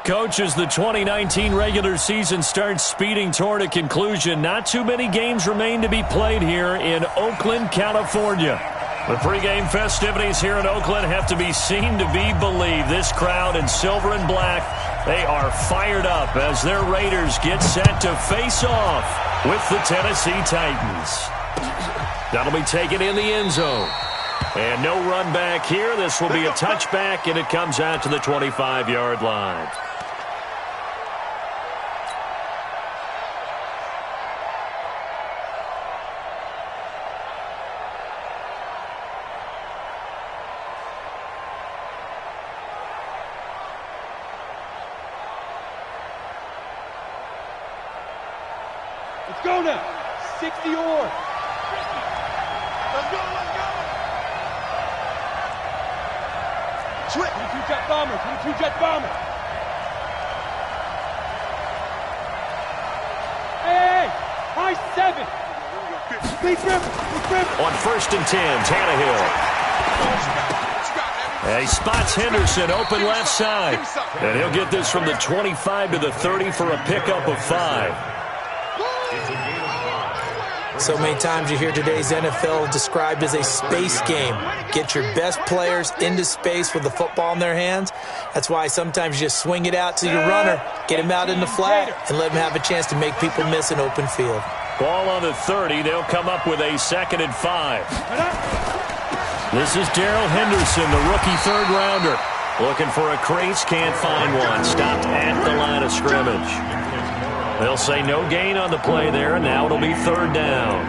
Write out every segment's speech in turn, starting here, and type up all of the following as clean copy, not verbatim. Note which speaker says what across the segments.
Speaker 1: Coach, as the 2019 regular season starts speeding toward a conclusion, not too many games remain to be played here in Oakland, California. The pregame festivities here in Oakland have to be seen to be believed. This crowd in silver and black, they are fired up as their Raiders get set to face off with the Tennessee Titans. That'll be taken in the end zone. And no run back here. This will be a touchback, and it comes out to the 25-yard line.
Speaker 2: Let's go now. 60 or. Let's go, let's go. Switch. 22 jet bomber, 22 jet bomber. Hey, high 7. Please grip.
Speaker 1: On 1st and 10, Tannehill. He spots Henderson open left side. And he'll get this from the 25 to the 30 for a pickup of 5.
Speaker 3: So many times you hear today's NFL described as a space game. Get your best players into space with the football in their hands. That's why sometimes you just swing it out to your runner, get him out in the flat, and let him have a chance to make people miss an open field.
Speaker 1: Ball on the 30. They'll come up with a 2nd and 5. This is Darrell Henderson, the rookie third-rounder. Looking for a crease, can't find one. Stopped at the line of scrimmage. They'll say no gain on the play there, and now it'll be 3rd down.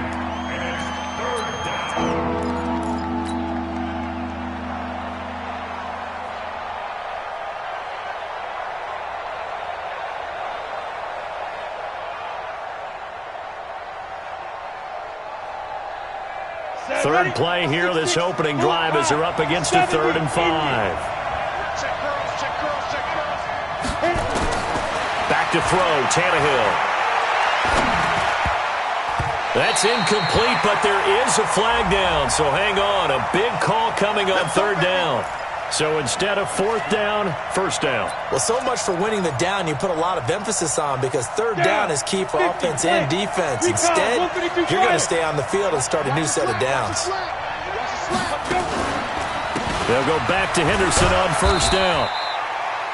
Speaker 1: Third play here, this opening drive as they're up against a 3rd and 5. Back to throw, Tannehill. That's incomplete, but there is a flag down, so hang on. A big call coming on 3rd down. So instead of 4th down, 1st down.
Speaker 3: Well, so much for winning the down you put a lot of emphasis on, because 3rd down is key for offense and defense. Instead, you're going to stay on the field and start a new set of downs.
Speaker 1: They'll go back to Henderson on 1st down.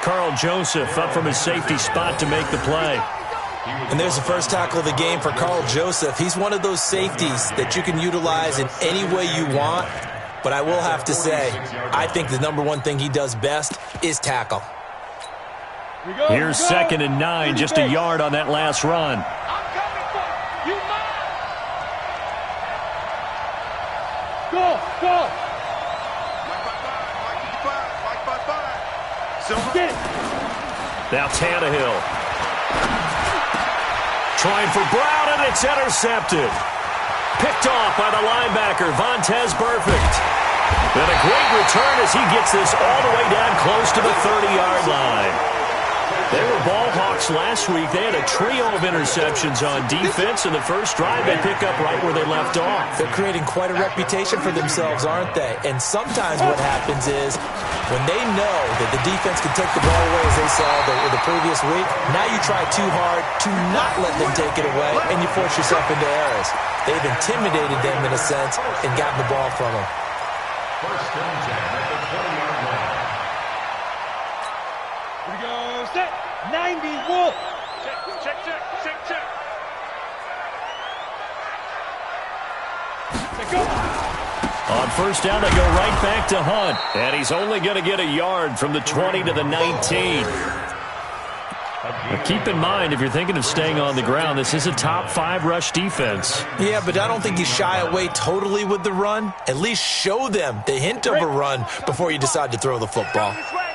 Speaker 1: Carl Joseph up from his safety spot to make the play.
Speaker 3: And there's the first tackle of the game for Carl Joseph. He's one of those safeties that you can utilize in any way you want. But I will have to say, I think the #1 thing he does best is tackle.
Speaker 1: Here's 2nd and 9, just a yard on that last run.
Speaker 2: Go.
Speaker 1: Now Tannehill. Trying for Brown, and it's intercepted. Picked off by the linebacker, Vontaze Burfict. And a great return as he gets this all the way down close to the 30-yard line. They were ball hawks last week. They had a trio of interceptions on defense. In the first drive, they pick up right where they left off.
Speaker 3: They're creating quite a reputation for themselves, aren't they? And sometimes what happens is when they know that the defense can take the ball away, as they saw the previous week, now you try too hard to not let them take it away, and you force yourself into errors. They've intimidated them in a sense and gotten the ball from them.
Speaker 2: First down at the 20-yard line. Here we go. Set. 90 Wolf. Check. Go.
Speaker 1: On 1st down, they go right back to Hunt. And he's only going to get a yard from the 20 to the 19. Now keep in mind, if you're thinking of staying on the ground, this is a top 5 rush defense.
Speaker 3: Yeah, but I don't think you shy away totally with the run. At least show them the hint of a run before you decide to throw the football.
Speaker 2: Come this way.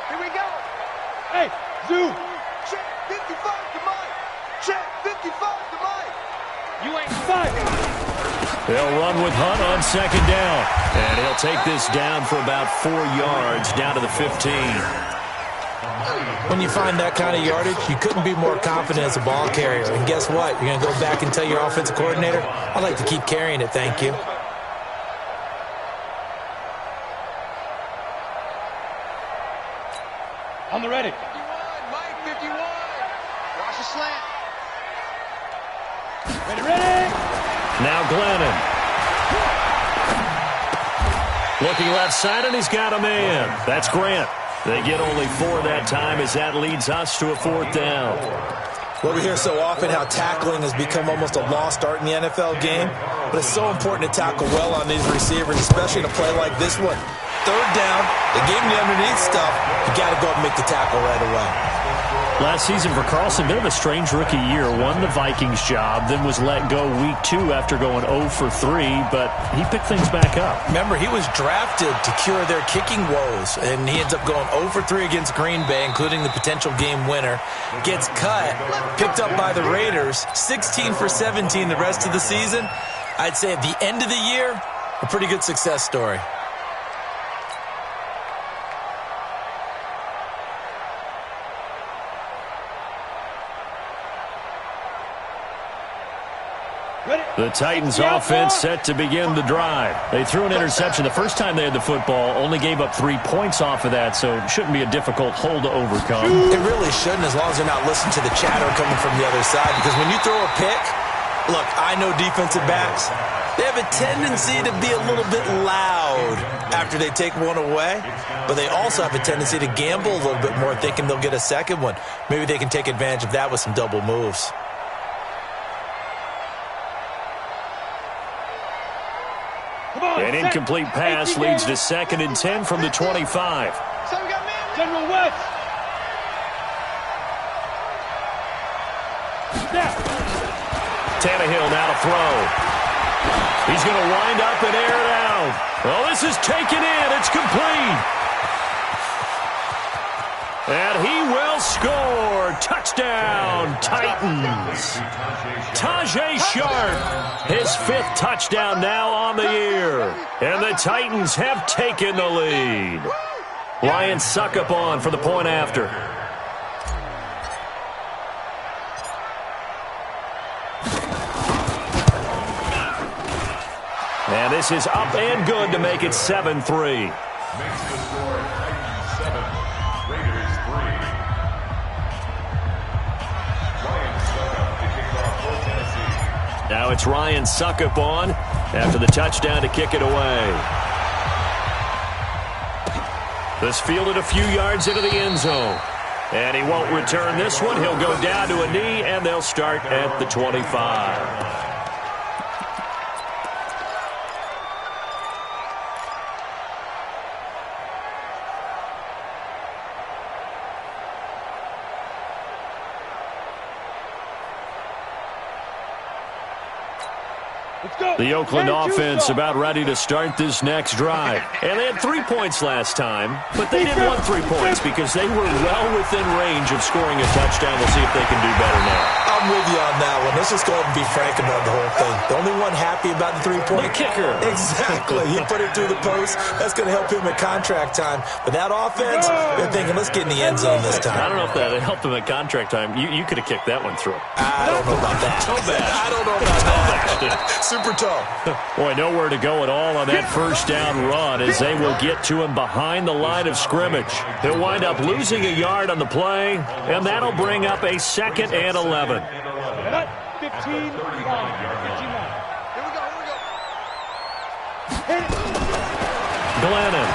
Speaker 2: Here we go. Hey, Zoo. Check 55 to Mike. Check 55 to Mike. You ain't 5.
Speaker 1: They'll run with Hunt on 2nd down. And he'll take this down for about 4 yards down to the 15.
Speaker 3: When you find that kind of yardage, you couldn't be more confident as a ball carrier. And guess what? You're going to go back and tell your offensive coordinator, I'd like to keep carrying it, thank you.
Speaker 2: On the ready. 51, Mike, 51. Watch the slant. Ready.
Speaker 1: Now Glennon. Looking left side, and he's got a man. That's Grant. They get only 4 that time as that leads us to a 4th down.
Speaker 3: Well, we hear so often how tackling has become almost a lost art in the NFL game, but it's so important to tackle well on these receivers, especially in a play like this one. 3rd down, they gave him the underneath stuff. You got to go up and make the tackle right away.
Speaker 1: Last season for Carlson, bit of a strange rookie year. Won the Vikings job, then was let go week 2 after going 0 for 3, but he picked things back up.
Speaker 3: Remember, he was drafted to cure their kicking woes, and he ends up going 0 for 3 against Green Bay, including the potential game winner. Gets cut, picked up by the Raiders, 16 for 17 the rest of the season. I'd say at the end of the year, a pretty good success story.
Speaker 1: The Titans offense set to begin the drive. They threw an interception the first time they had the football, only gave up 3 points off of that, so it shouldn't be a difficult hole to overcome.
Speaker 3: It really shouldn't, as long as they're not listening to the chatter coming from the other side, because when you throw a pick, look, I know defensive backs, they have a tendency to be a little bit loud after they take one away, but they also have a tendency to gamble a little bit more, thinking they'll get a second one. Maybe they can take advantage of that with some double moves.
Speaker 1: An incomplete pass leads to 2nd and 10 from the 25.
Speaker 2: General West.
Speaker 1: Tannehill now to throw. He's going to wind up and air it out. Well, this is taken in. It's complete. And he will score. Touchdown, Titans. Tajay Sharp, his 5th touchdown now on the year. And the Titans have taken the lead. Lions suck up on for the point after. And this is up and good to make it 7-3. Now it's Ryan Suckup on after the touchdown to kick it away. This fielded a few yards into the end zone. And he won't return this one. He'll go down to a knee, and they'll start at the 25. The Oakland offense about ready to start this next drive. And they had 3 points last time, but they didn't want 3 points because they were well within range of scoring a touchdown. We'll see if they can do better now.
Speaker 3: I'm with you on that one. Let's just go ahead and be frank about the whole thing. The only one happy about the 3-point.
Speaker 1: The kicker.
Speaker 3: Exactly. He put it through the post. That's going to help him at contract time. But that offense, they're thinking, let's get in the end zone this time.
Speaker 1: I don't know if that helped him at contract time. You could have kicked that one through.
Speaker 3: I don't know about that. I don't know about that. Super tall.
Speaker 1: Boy, nowhere to go at all on that first down run as they will get to him behind the line of scrimmage. He'll wind up losing a yard on the play, and that'll bring up a 2nd and 11.
Speaker 2: 15. Here we go.
Speaker 1: Glennon.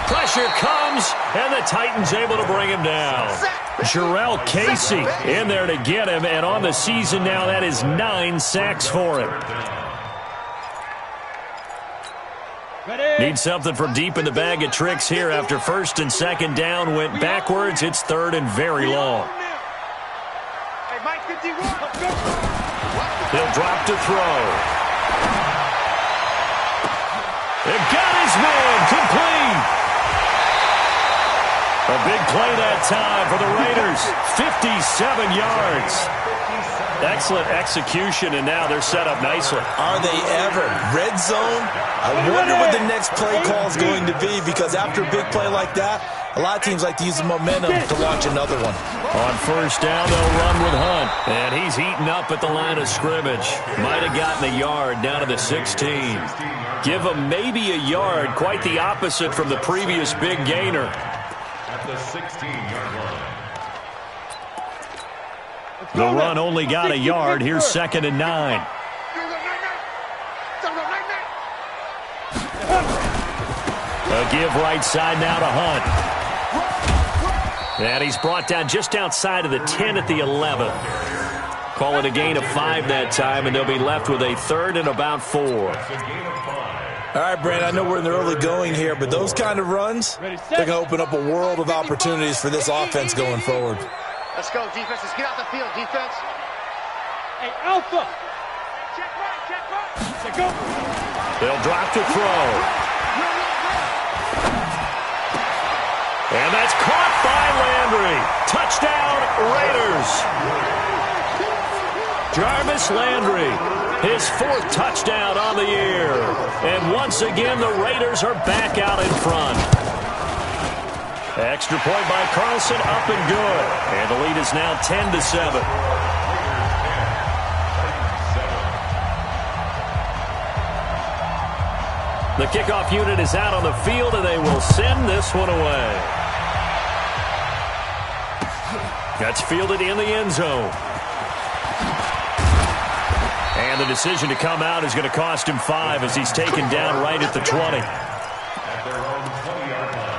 Speaker 1: Pressure comes, and the Titans able to bring him down. Jarrell Casey in there to get him, and on the season now, that is 9 sacks for him. Need something from deep in the bag of tricks here after 1st and 2nd down went backwards. It's 3rd and very long. He'll drop to throw. They've got his man complete. A big play that time for the Raiders. 57 yards. Excellent execution, and now they're set up nicely.
Speaker 3: Are they ever? Red zone? I wonder what the next play call is going to be, because after a big play like that, A lot of teams like to use the momentum to launch another one.
Speaker 1: On first down, they'll run with Hunt. And he's heating up at the line of scrimmage. Might have gotten a yard down to the 16. Give him maybe a yard, quite the opposite from the previous big gainer.
Speaker 4: At the 16-yard line.
Speaker 1: The run only got a yard. Here's 2nd and 9. A give right side now to Hunt. And he's brought down just outside of the 10 at the 11. Call it a gain of 5 that time, and they'll be left with a 3rd and about 4.
Speaker 3: All right, Brandon, I know we're in the early going here, but those kind of runs, they're going to open up a world of opportunities for this offense going forward.
Speaker 2: Let's go, defense. Let's get out the field, defense.
Speaker 5: Hey, Alpha. Check right. Check go.
Speaker 1: They'll drop to throw. And that's caught by Landry. Touchdown, Raiders. Jarvis Landry, his 4th touchdown on the year. And once again, the Raiders are back out in front. Extra point by Carlson, up and good. And the lead is now 10-7. The kickoff unit is out on the field, and they will send this one away. That's fielded in the end zone. And the decision to come out is going to cost him 5 as he's taken down right at the 20.
Speaker 4: At their own 20-yard line.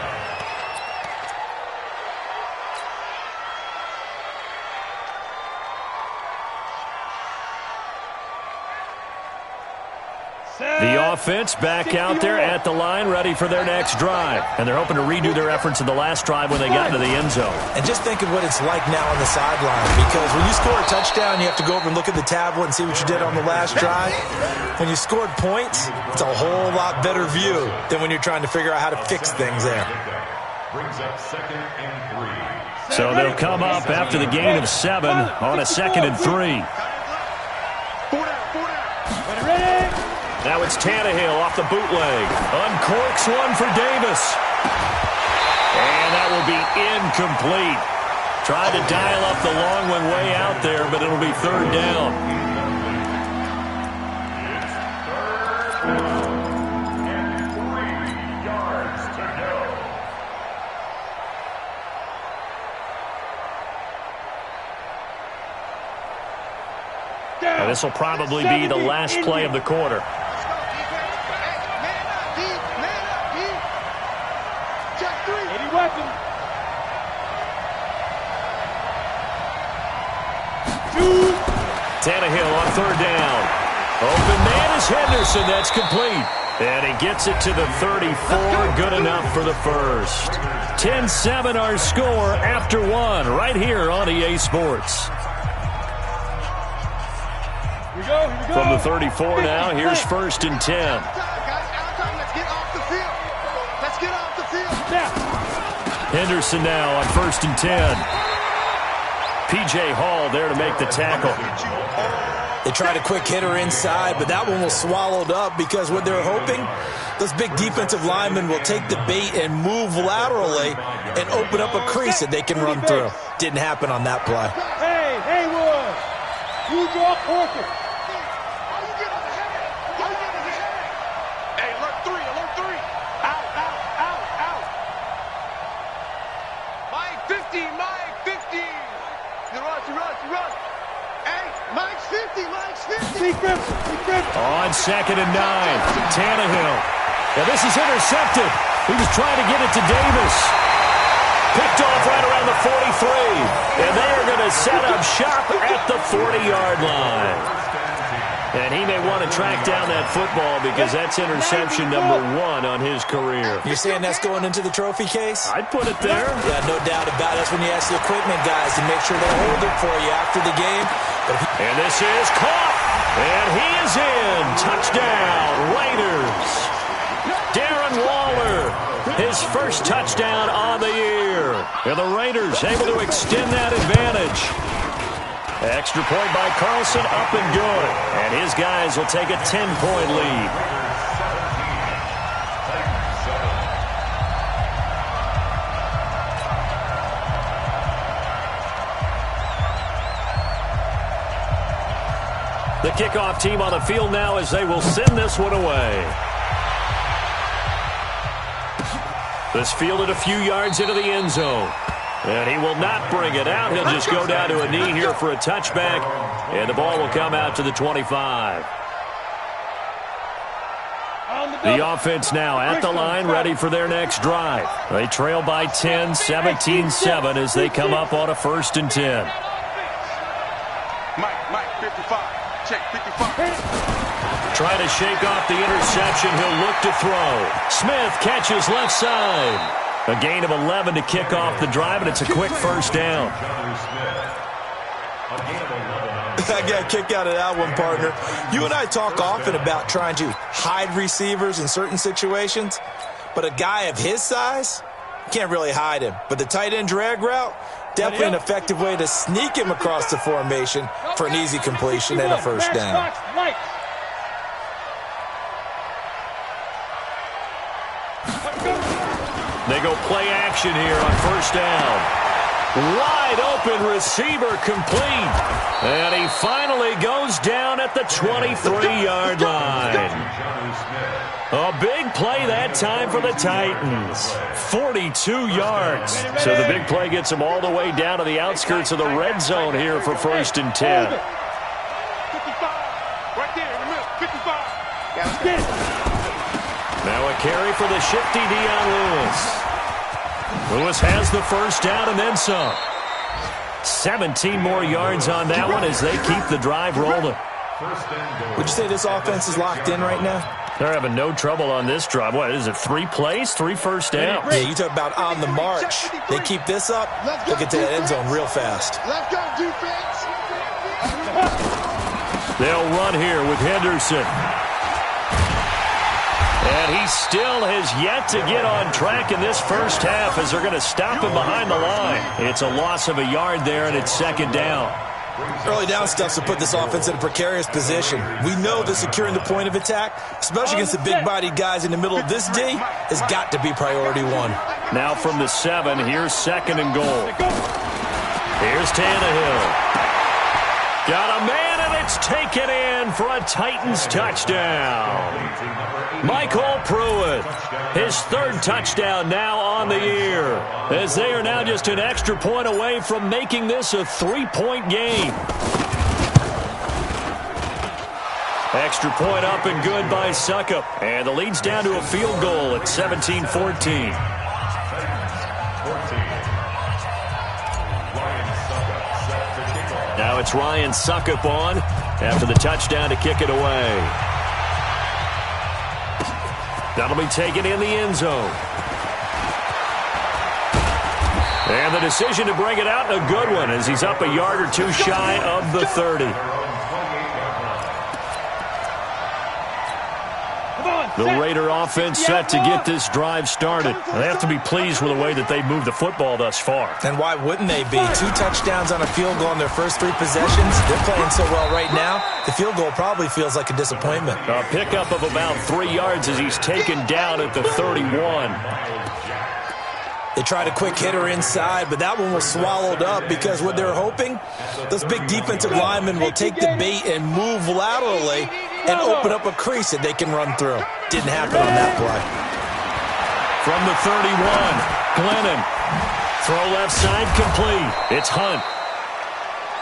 Speaker 1: The offense back out there at the line, ready for their next drive. And they're hoping to redo their efforts in the last drive when they got into the end zone.
Speaker 3: And just think of what it's like now on the sideline, because when you score a touchdown, you have to go over and look at the tablet and see what you did on the last drive. When you scored points, it's a whole lot better view than when you're trying to figure out how to fix things there.
Speaker 4: Brings up 2nd and 3.
Speaker 1: So they'll come up after the gain of 7 on a 2nd and 3. Now it's Tannehill off the bootleg. Uncorks one for Davis. And that will be incomplete. Tried to dial up the long one way out there, but it'll be 3rd down.
Speaker 4: And 3 yards to go.
Speaker 1: And this will probably be the last play of the quarter. Tannehill on 3rd down. Open man is Henderson. That's complete. And he gets it to the 34. Good enough for the first. 10-7 our score after 1 right here on EA Sports.
Speaker 5: Here we go.
Speaker 1: From the 34 now, here's 1st and 10.
Speaker 2: Let's get off the field. Let's get off the field.
Speaker 1: Henderson now on 1st and 10. P.J. Hall there to make the tackle.
Speaker 3: They tried a quick hitter inside, but that one was swallowed up because what they're hoping, those big defensive linemen will take the bait and move laterally and open up a crease that they can run through. Didn't happen on that play.
Speaker 5: Hey, Haywood. You draw forces.
Speaker 2: Hey, alert 3. Out. Mike 50. You run. Hey, Mike's 50.
Speaker 5: Secret.
Speaker 1: On 2nd and 9, Tannehill. Now this is intercepted. He was trying to get it to Davis. Picked off right around the 43. And they are going to set up shop at the 40-yard line. And he may want to track down that football because that's interception number 1 on his career.
Speaker 3: You're saying that's going into the trophy case?
Speaker 1: I'd put it there.
Speaker 3: Yeah, no doubt about it. That's when you ask the equipment guys to make sure they hold it for you after the game.
Speaker 1: And this is caught. And he is in. Touchdown, Raiders. Darren Waller, his first touchdown on the year. And the Raiders able to extend that advantage. Extra point by Carlson, up and good. And his guys will take a 10-point lead. The kickoff team on the field now as they will send this one away. This fielded a few yards into the end zone. And he will not bring it out. He'll just go down to a knee here for a touchback. And the ball will come out to the 25. The offense now at the line, ready for their next drive. They trail by 10, 17-7 as they come up on a 1st and 10.
Speaker 2: Mike, 55. Check, 55.
Speaker 1: Trying to shake off the interception. He'll look to throw. Smith catches left side. A gain of 11 to kick off the drive, and it's a quick 1st down.
Speaker 3: I got a kick out of that one, partner. You and I talk often about trying to hide receivers in certain situations, but a guy of his size, you can't really hide him. But the tight end drag route, definitely an effective way to sneak him across the formation for an easy completion and a 1st down.
Speaker 1: They go play action here on 1st down. Wide open receiver complete. And he finally goes down at the 23-yard line. A big play that time for the Titans. 42 yards. So the big play gets them all the way down to the outskirts of the red zone here for 1st and 10.
Speaker 2: 55. Right there in the middle. 55.
Speaker 1: Now a carry for the shifty Dion Lewis. Lewis has the 1st down and then some. 17 more yards on that one as they keep the drive rolling.
Speaker 3: Would you say this offense is locked in right now?
Speaker 1: They're having no trouble on this drive. What is it, 3 plays, 3 first downs?
Speaker 3: Yeah, you talk about on the march. They keep this up, they'll get to that end zone real fast.
Speaker 2: Let's go, defense.
Speaker 1: They'll run here with Henderson. And he still has yet to get on track in this first half as they're going to stop him behind the line. It's a loss of a yard there, and it's 2nd down.
Speaker 3: Early down stuff to put this offense in a precarious position. We know that securing the point of attack, especially against the big-bodied guys in the middle of this D, has got to be priority 1.
Speaker 1: Now from the 7, here's 2nd and goal. Here's Tannehill. Got a man, and it's taken in for a Titans touchdown. Michael Pruitt, his 3rd touchdown now on the year, as they are now just an extra point away from making this a 3-point game. Extra point up and good by Suckup, and the lead's down to a field goal at 17-14. Now it's Ryan Suckup on after the touchdown to kick it away. That'll be taken in the end zone. And the decision to bring it out, a good one, as he's up a yard or 2 shy of the 30. The Raider offense set to get this drive started. They have to be pleased with the way that they've moved the football thus far.
Speaker 3: And why wouldn't they be? 2 touchdowns on a field goal in their first 3 possessions. They're playing so well right now, the field goal probably feels like a disappointment.
Speaker 1: A pickup of about 3 yards as he's taken down at the 31.
Speaker 3: They tried a quick hitter inside, but that one was swallowed up because what they're hoping, those big defensive linemen will take the bait and move laterally and open up a crease that they can run through. Didn't happen on that play.
Speaker 1: From the 31, Glennon. Throw left side complete. It's Hunt.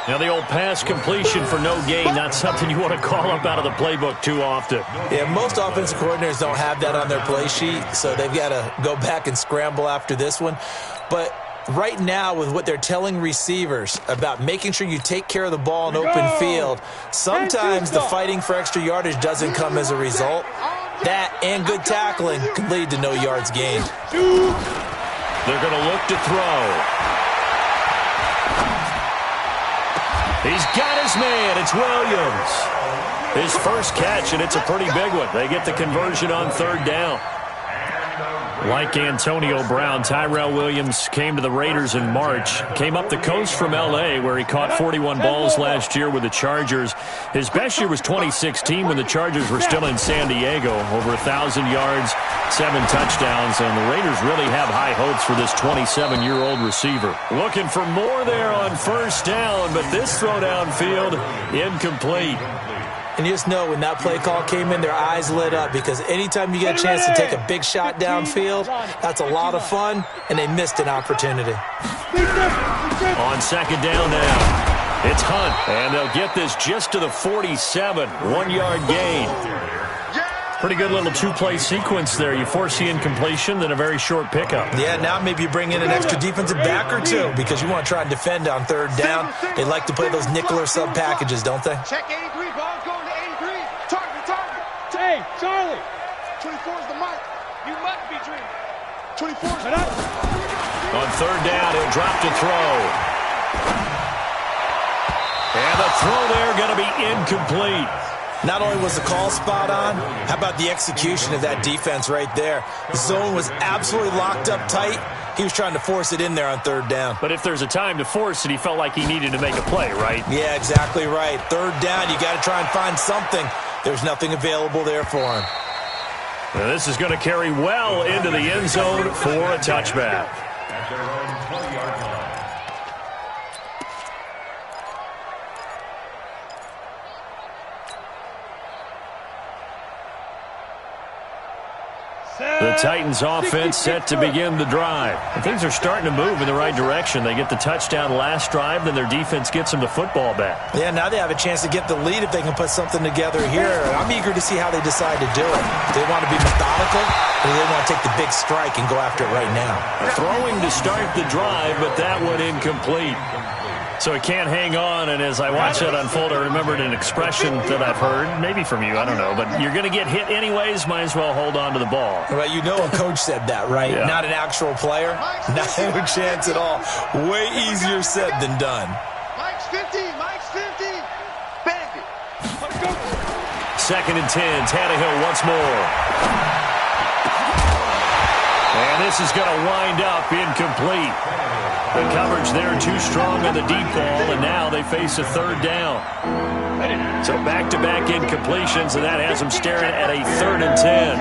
Speaker 1: Now the old pass completion for no gain, not something you want to call up out of the playbook too often.
Speaker 3: Yeah, most offensive coordinators don't have that on their play sheet, so they've got to go back and scramble after this one. But right now, with what they're telling receivers about making sure you take care of the ball in open field, sometimes the fighting for extra yardage doesn't come as a result. That and good tackling can lead to no yards gained.
Speaker 1: They're going to look to throw. He's got his man. It's Williams. His first catch, and it's a pretty big one. They get the conversion on 3rd down. Like Antonio Brown, Tyrell Williams came to the Raiders in March. Came up the coast from L.A., where he caught 41 balls last year with the Chargers. His best year was 2016 when the Chargers were still in San Diego. Over 1,000 yards, 7 touchdowns, and the Raiders really have high hopes for this 27-year-old receiver. Looking for more there on 1st down, but this throw downfield incomplete.
Speaker 3: And you just know when that play call came in, their eyes lit up, because anytime you get a chance to take a big shot downfield, that's a lot of fun, and they missed an opportunity.
Speaker 1: On second down now, it's Hunt, and they'll get this just to the 47, 1-yard gain. Pretty good little two-play sequence there. You force the incompletion, then a very short pickup.
Speaker 3: Yeah, now maybe you bring in an extra defensive back or two, because you want to try and defend on third down. They like to play those nickel or sub packages, don't they?
Speaker 2: Check 83, ball's going to 83. Target.
Speaker 5: Hey, Charlie.
Speaker 2: 24 is the mic. You must be dreaming. 24 is up.
Speaker 1: On third down, he'll drop to throw. And the throw there going to be incomplete.
Speaker 3: Not only was the call spot on, how about the execution of that defense right there? The zone was absolutely locked up tight. He was trying to force it in there on third down.
Speaker 1: But if there's a time to force it, he felt like he needed to make a play, right?
Speaker 3: Yeah, exactly right. Third down, you got to try and find something. There's nothing available there for him.
Speaker 1: Now this is going to carry well into the end zone for a touchback.
Speaker 4: At their own 20-yard line.
Speaker 1: The Titans offense set to begin the drive. And things are starting to move in the right direction. They get the touchdown last drive, then their defense gets them the football back.
Speaker 3: Yeah, now they have a chance to get the lead if they can put something together here. I'm eager to see how they decide to do it. Do they want to be methodical, or do they want to take the big strike and go after it right now?
Speaker 1: Throwing to start the drive, but that one incomplete. So he can't hang on, and as I watch that unfold, I remembered an expression that I've heard, maybe from you, I don't know, but you're going to get hit anyways, might as well hold on to the ball.
Speaker 3: Well, you know a coach said that, right?
Speaker 1: Yeah.
Speaker 3: Not an actual player. Not a chance at all. Way easier said than done.
Speaker 2: Mike's 50. Bandit.
Speaker 1: Second and 10, Tannehill once more. And this is going to wind up incomplete. The coverage there too strong on the deep ball, and now they face a third down. So back-to-back incompletions, and that has them staring at a 3rd and 10.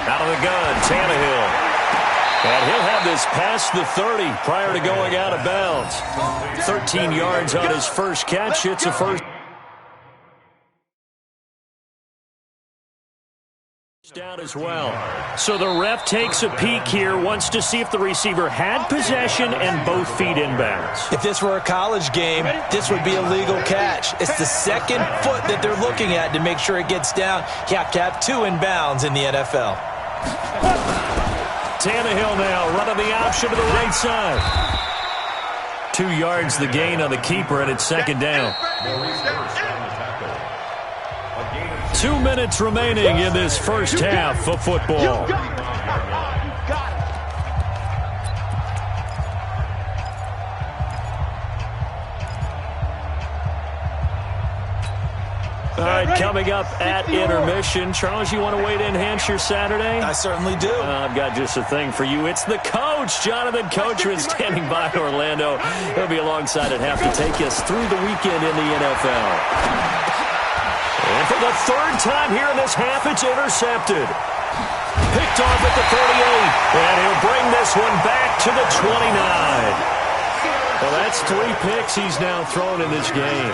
Speaker 1: Out of the gun, Tannehill. And he'll have this past the 30 prior to going out of bounds. 13 yards on his first catch. It's a first down as well. So the ref takes a peek here, wants to see if the receiver had possession and both feet inbounds.
Speaker 3: If this were a college game, this would be a legal catch. It's the second foot that they're looking at to make sure it gets down. You have to have 2 inbounds in the NFL.
Speaker 1: Tannehill now running the option to the right side. 2 yards the gain on the keeper, and it's second down. 2 minutes remaining in this first half of football. All right, coming up at intermission. Charles, you want to wait to enhance your Saturday?
Speaker 3: I certainly do.
Speaker 1: I've got just a thing for you. It's the coach, Jonathan Coachman, standing by Orlando. He'll be alongside at half to take us through the weekend in the NFL. And for the 3rd time here in this half, it's intercepted. Picked off at the 38, and he'll bring this one back to the 29. Well, that's 3 picks he's now thrown in this game.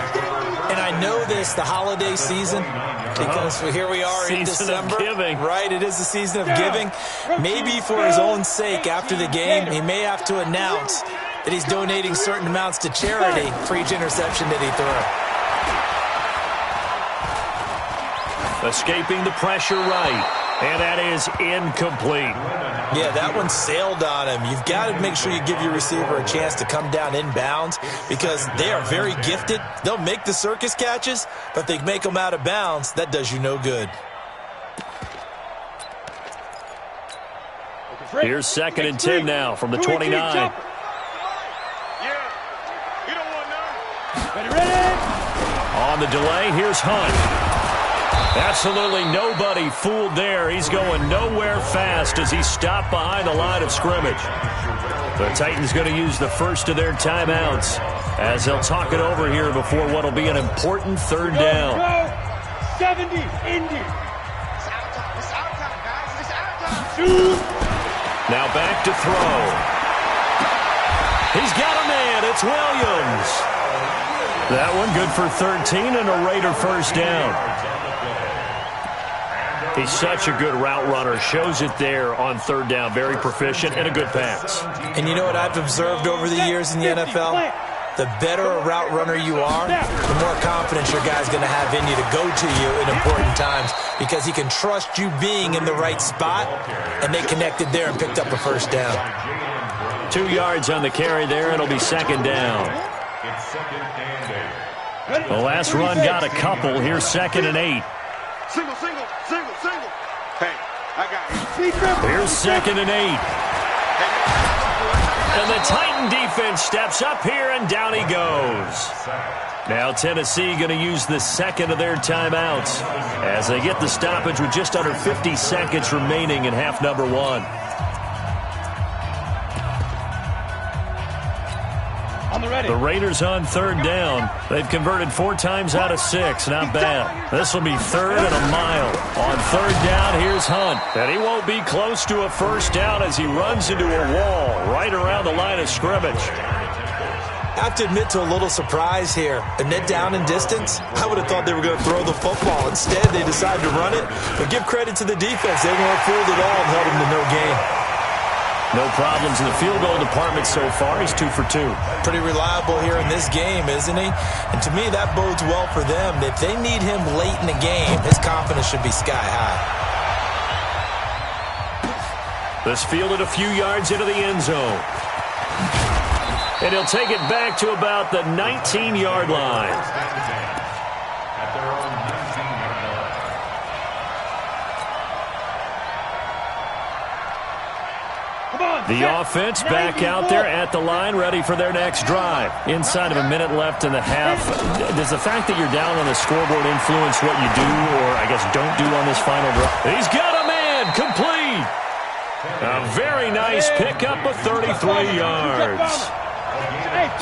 Speaker 3: And I know this, the holiday season, because here we are in December.
Speaker 1: Season of giving.
Speaker 3: Right, it is the season of giving. Maybe for his own sake, after the game, he may have to announce that he's donating certain amounts to charity for each interception that he threw.
Speaker 1: Escaping the pressure right, and that is incomplete.
Speaker 3: Yeah, that one sailed on him. You've got to make sure you give your receiver a chance to come down inbounds, because they are very gifted. They'll make the circus catches, but if they make them out of bounds, that does you no good.
Speaker 1: Here's 2nd and 10 now from the 29. On the delay, here's Hunt. Absolutely nobody fooled there. He's going nowhere fast as he's stopped behind the line of scrimmage. The Titans going to use the first of their timeouts as they'll talk it over here before what will be an important 3rd down.
Speaker 5: 70, Indy.
Speaker 1: Now back to throw. He's got a man. It's Williams. That one good for 13 and a Raider first down. He's such a good route runner. Shows it there on third down. Very proficient and a good pass.
Speaker 3: And you know what I've observed over the years in the NFL? The better a route runner you are, the more confidence your guy's going to have in you to go to you in important times because he can trust you being in the right spot, and they connected there and picked up a first down.
Speaker 1: 2 yards on the carry there. It'll be second down. The last run got a couple. Here's second and 8.
Speaker 2: Single. Hey, I got it.
Speaker 1: Here's second and 8. And the Titan defense steps up here, and down he goes. Now Tennessee going to use the second of their timeouts as they get the stoppage with just under 50 seconds remaining in half number 1. The Raiders on third down. They've converted 4 times out of 6. Not bad. This will be third and a mile. On third down, here's Hunt. And he won't be close to a first down as he runs into a wall right around the line of scrimmage.
Speaker 3: I have to admit to a little surprise here. A net down in distance, I would have thought they were going to throw the football. Instead, they decided to run it. But give credit to the defense. They weren't fooled at all and held them to no gain.
Speaker 1: No problems in the field goal department so far. He's 2 for 2.
Speaker 3: Pretty reliable here in this game, isn't he? And to me, that bodes well for them. If they need him late in the game, his confidence should be sky high.
Speaker 1: This fielded a few yards into the end zone. And he'll take it back to about the 19-yard line. The offense back out there at the line, ready for their next drive. Inside of a minute left in the half. Does the fact that you're down on the scoreboard influence what you do, or I guess don't do on this final drive? He's got a man, complete. A very nice pickup of 33 yards.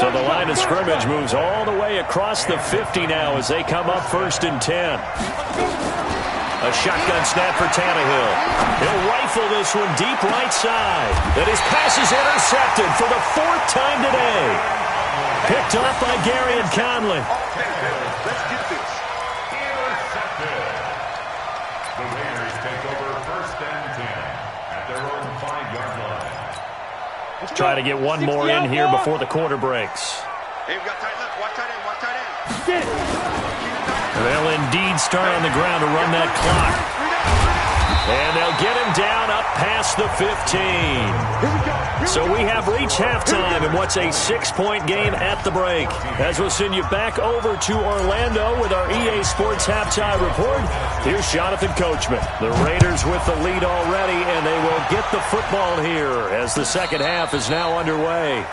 Speaker 1: So the line of scrimmage moves all the way across the 50 now as they come up first and 10. A shotgun snap for Tannehill. He'll rifle this one deep right side. And his pass is intercepted for the 4th time today. Picked off by Gary and Conley.
Speaker 2: Let's get this.
Speaker 4: Intercepted. The Raiders take over first and 10 at their own 5-yard line.
Speaker 1: Let's try to get one more in here before the quarter breaks.
Speaker 2: Hey, we got tight left. Watch tight end.
Speaker 1: They'll indeed start on the ground to run that clock. And they'll get him down up past the 15. So we have reached halftime in what's a 6-point game at the break. As we'll send you back over to Orlando with our EA Sports Halftime Report, here's Jonathan Coachman. The Raiders with the lead already, and they will get the football here as the second half is now underway.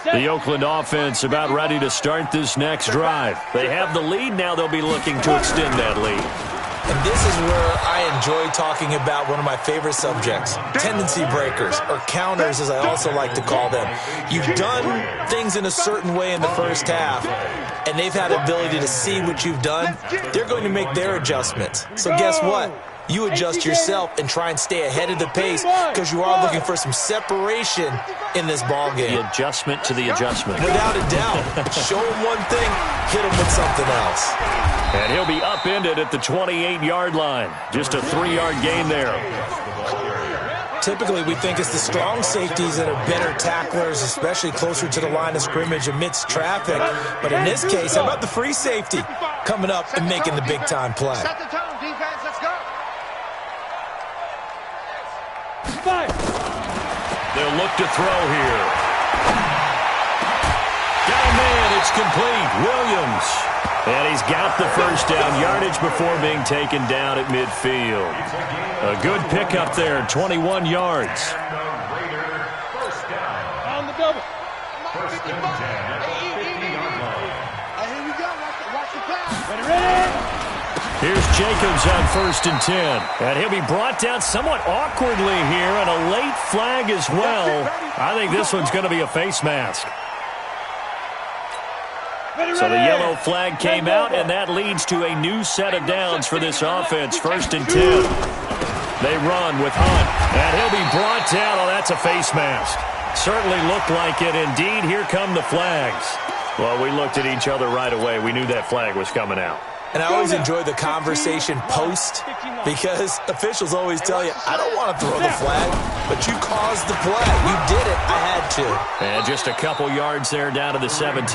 Speaker 1: The Oakland offense about ready to start this next drive. They have the lead. Now they'll be looking to extend that lead.
Speaker 3: And this is where I enjoy talking about one of my favorite subjects, tendency breakers, or counters as I also like to call them. You've done things in a certain way in the first half, and they've had the ability to see what you've done. They're going to make their adjustments. So guess what? You adjust yourself and try and stay ahead of the pace because you are looking for some separation in this ball game.
Speaker 1: The adjustment to the adjustment.
Speaker 3: Without a doubt. Show him one thing, hit him with something else.
Speaker 1: And he'll be upended at the 28-yard line. Just a 3-yard gain there.
Speaker 3: Typically, we think it's the strong safeties that are better tacklers, especially closer to the line of scrimmage amidst traffic. But in this case, how about the free safety coming up and making the big-time play?
Speaker 2: Set the tone, defense. Let's go.
Speaker 1: They'll look to throw here. Got a man. It's complete. Williams. And he's got the first down yardage before being taken down at midfield. A good pickup there, 21 yards.
Speaker 5: On the double.
Speaker 4: First and 10 at the 50-yard line.
Speaker 2: Here we go. Watch the pass.
Speaker 5: Ready.
Speaker 1: Here's Jacobs on first and 10. And he'll be brought down somewhat awkwardly here, and a late flag as well. I think this one's going to be a face mask. So the yellow flag came out, and that leads to a new set of downs for this offense. 1st and 10. They run with Hunt, and he'll be brought down. Oh, that's a face mask. Certainly looked like it. Indeed, here come the flags. Well, we looked at each other right away. We knew that flag was coming out.
Speaker 3: And I always enjoy the conversation post because officials always tell you, I don't want to throw the flag, but you caused the play. You did it. I had to.
Speaker 1: And just a couple yards there down to the 17.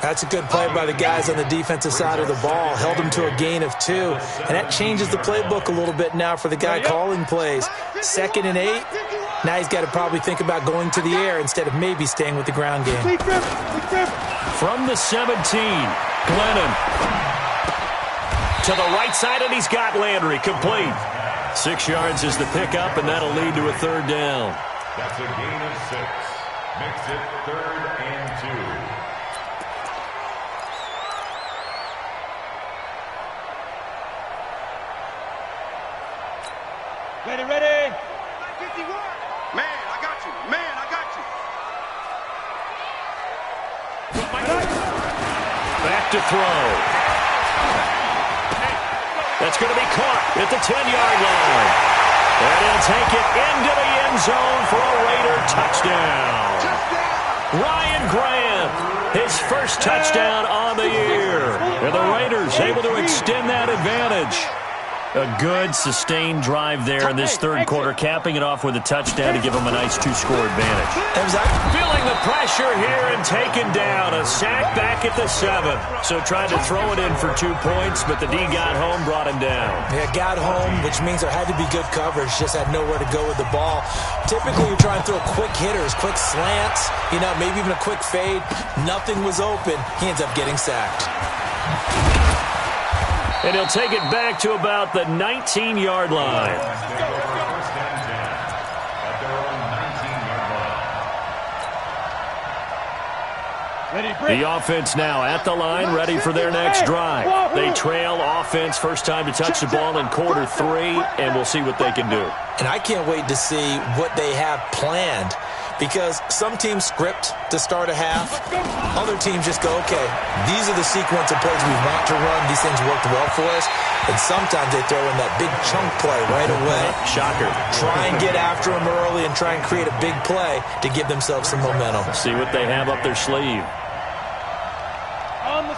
Speaker 3: That's a good play by the guys on the defensive side of the ball. Held them to a gain of 2. And that changes the playbook a little bit now for the guy calling plays. 2nd and 8. Now he's got to probably think about going to the air instead of maybe staying with the ground game.
Speaker 1: From the 17, Glennon. To the right side, and he's got Landry complete. 6 yards is the pickup, and that'll lead to a 3rd down.
Speaker 4: That's a gain of 6. Makes it 3rd and 2.
Speaker 5: Ready.
Speaker 2: Man, I got you. Man, I got you.
Speaker 1: Back to throw. That's going to be caught at the 10-yard line. And he'll take it into the end zone for a Raider touchdown. Ryan Grant, his first touchdown on the year. And the Raiders able to extend that advantage. A good, sustained drive there in this 3rd quarter, capping it off with a touchdown to give them a nice 2-score advantage. Feeling the pressure here and taken down. A sack back at the 7. So tried to throw it in for 2 points, but the D got home, brought him down.
Speaker 3: Yeah, got home, which means there had to be good coverage. Just had nowhere to go with the ball. Typically, you're trying to throw quick hitters, quick slants, maybe even a quick fade. Nothing was open. He ends up getting sacked.
Speaker 1: And he'll take it back to about the 19-yard line. The offense now at the line, ready for their next drive. They trail offense, first time to touch the ball in quarter 3, and we'll see what they can do.
Speaker 3: And I can't wait to see what they have planned. Because some teams script to start a half. Other teams just go, okay, these are the sequence of plays we want to run. These things worked well for us. And sometimes they throw in that big chunk play right away.
Speaker 1: Shocker.
Speaker 3: Try and get after them early and try and create a big play to give themselves some momentum.
Speaker 1: See what they have up their sleeve.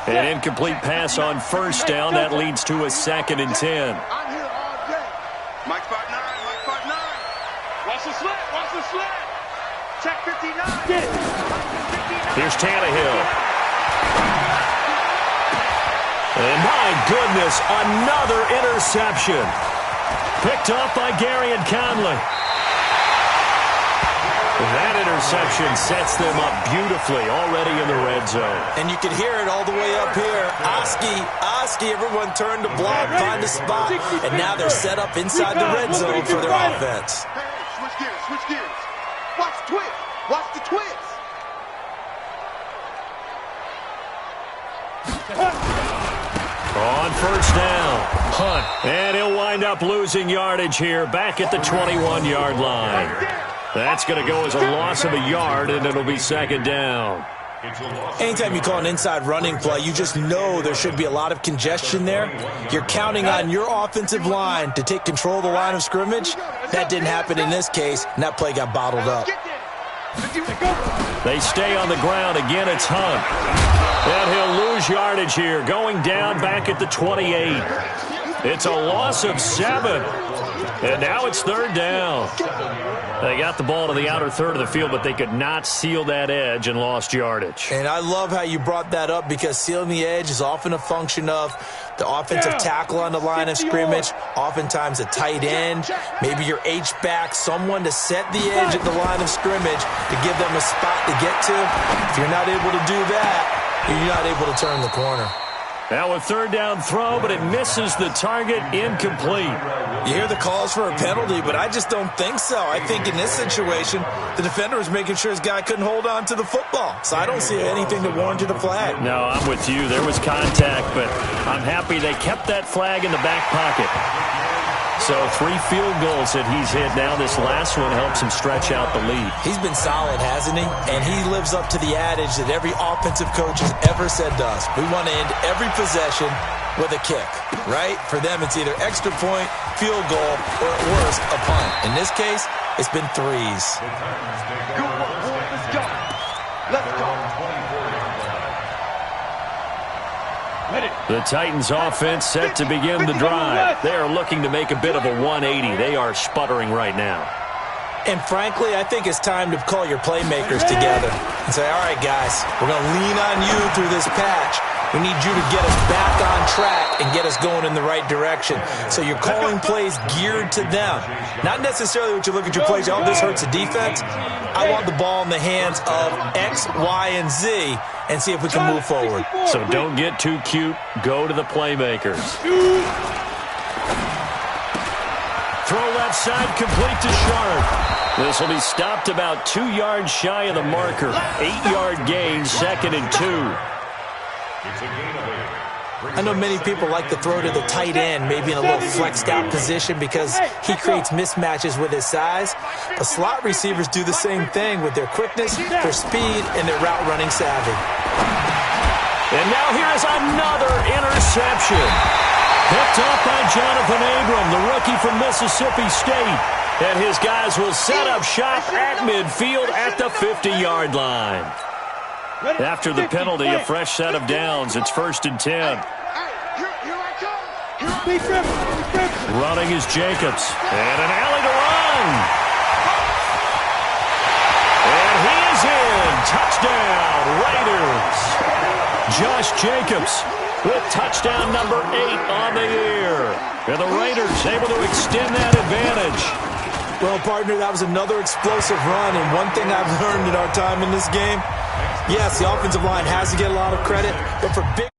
Speaker 1: An incomplete pass on 1st down. That leads to a 2nd and 10.
Speaker 2: I'm here all day. Mike 5'9", Mike 5'9". Watch the slant, watch the slant. Check 59. Get it.
Speaker 1: Here's Tannehill. And my goodness, another interception. Picked up by Gary and Conley. That interception sets them up beautifully already in the red zone.
Speaker 3: And you can hear it all the way up here. Oski, everyone turned to block, find a spot, and now they're set up inside the red zone for their offense.
Speaker 2: Hey, switch gears. Watch the twist. Watch the twist.
Speaker 1: On 1st down, Hunt. And he'll wind up losing yardage here back at the 21-yard line. That's going to go as a loss of a yard, and it'll be 2nd down.
Speaker 3: Anytime you call an inside running play, you just know there should be a lot of congestion there. You're counting on your offensive line to take control of the line of scrimmage. That didn't happen in this case, and that play got bottled up.
Speaker 1: They stay on the ground. Again, it's Hunt. And he'll lose yardage here, going down back at the 28. It's a loss of 7. And now it's 3rd down. They got the ball to the outer third of the field, but they could not seal that edge and lost yardage.
Speaker 3: And I love how you brought that up because sealing the edge is often a function of the offensive tackle on the line of scrimmage, oftentimes a tight end, maybe your H-back, someone to set the edge at the line of scrimmage to give them a spot to get to. If you're not able to do that, you're not able to turn the corner.
Speaker 1: Now a 3rd down throw, but it misses the target, incomplete.
Speaker 3: You hear the calls for a penalty, but I just don't think so. I think in this situation, the defender was making sure his guy couldn't hold on to the football. So I don't see anything that warranted a flag.
Speaker 1: No, I'm with you. There was contact, but I'm happy they kept that flag in the back pocket. So 3 field goals that he's hit now. This last one helps him stretch out the lead.
Speaker 3: He's been solid, hasn't he? And he lives up to the adage that every offensive coach has ever said to us. We want to end every possession with a kick, right? For them, it's either extra point, field goal, or at worst, a punt. In this case, it's been threes.
Speaker 2: Good work, boy. Let's go. Let's go.
Speaker 1: The Titans offense set to begin the drive. They are looking to make a bit of a 180. They are sputtering right now.
Speaker 3: And frankly, I think it's time to call your playmakers together and say, all right, guys, we're going to lean on you through this patch. We need you to get us back on track and get us going in the right direction. So you're calling plays geared to them. Not necessarily what you look at your plays, oh, this hurts the defense. I want the ball in the hands of X, Y, and Z and see if we can move forward.
Speaker 1: So don't get too cute. Go to the playmakers. Throw left side, complete to Sharp. This will be stopped about 2 yards shy of the marker. 8-yard gain, 2nd and 2.
Speaker 3: I know many people like to throw to the tight end, maybe in a little flexed out position because he creates mismatches with his size. But slot receivers do the same thing with their quickness, their speed, and their route running savvy.
Speaker 1: And now here is another interception. Picked off by Jonathan Abram, the rookie from Mississippi State. And his guys will set up shop at midfield at the 50-yard line. After the penalty, a fresh set of downs. It's 1st and 10. Running is Jacobs. And an alley to run. And he is in. Touchdown, Raiders. Josh Jacobs with touchdown number 8 on the year. And the Raiders able to extend that advantage.
Speaker 3: Well, partner, that was another explosive run. And one thing I've learned in our time in this game, yes, the offensive line has to get a lot of credit, but for big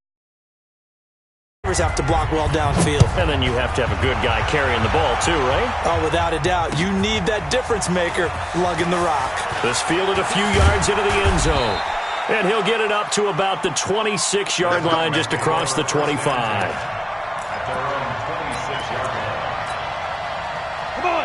Speaker 3: receivers have to block well downfield.
Speaker 1: And then you have to have a good guy carrying the ball too, right?
Speaker 3: Oh, without a doubt. You need that difference maker lugging the rock.
Speaker 1: This fielded a few yards into the end zone. And he'll get it up to about the 26-yard line just across the 25.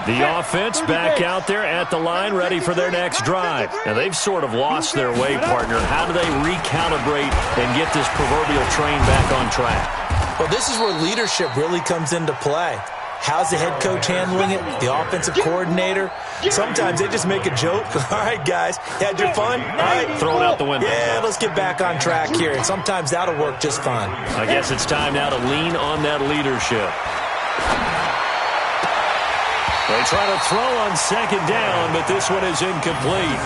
Speaker 1: The offense back out there at the line, ready for their next drive. Now, they've sort of lost their way, partner. How do they recalibrate and get this proverbial train back on track?
Speaker 3: Well, this is where leadership really comes into play. How's the head coach handling it? The offensive coordinator? Sometimes they just make a joke. All right, guys, had your fun? All right,
Speaker 1: throw it out the window.
Speaker 3: Yeah, let's get back on track here. And sometimes that'll work just fine.
Speaker 1: I guess it's time now to lean on that leadership. They try to throw on 2nd down, but this one is incomplete.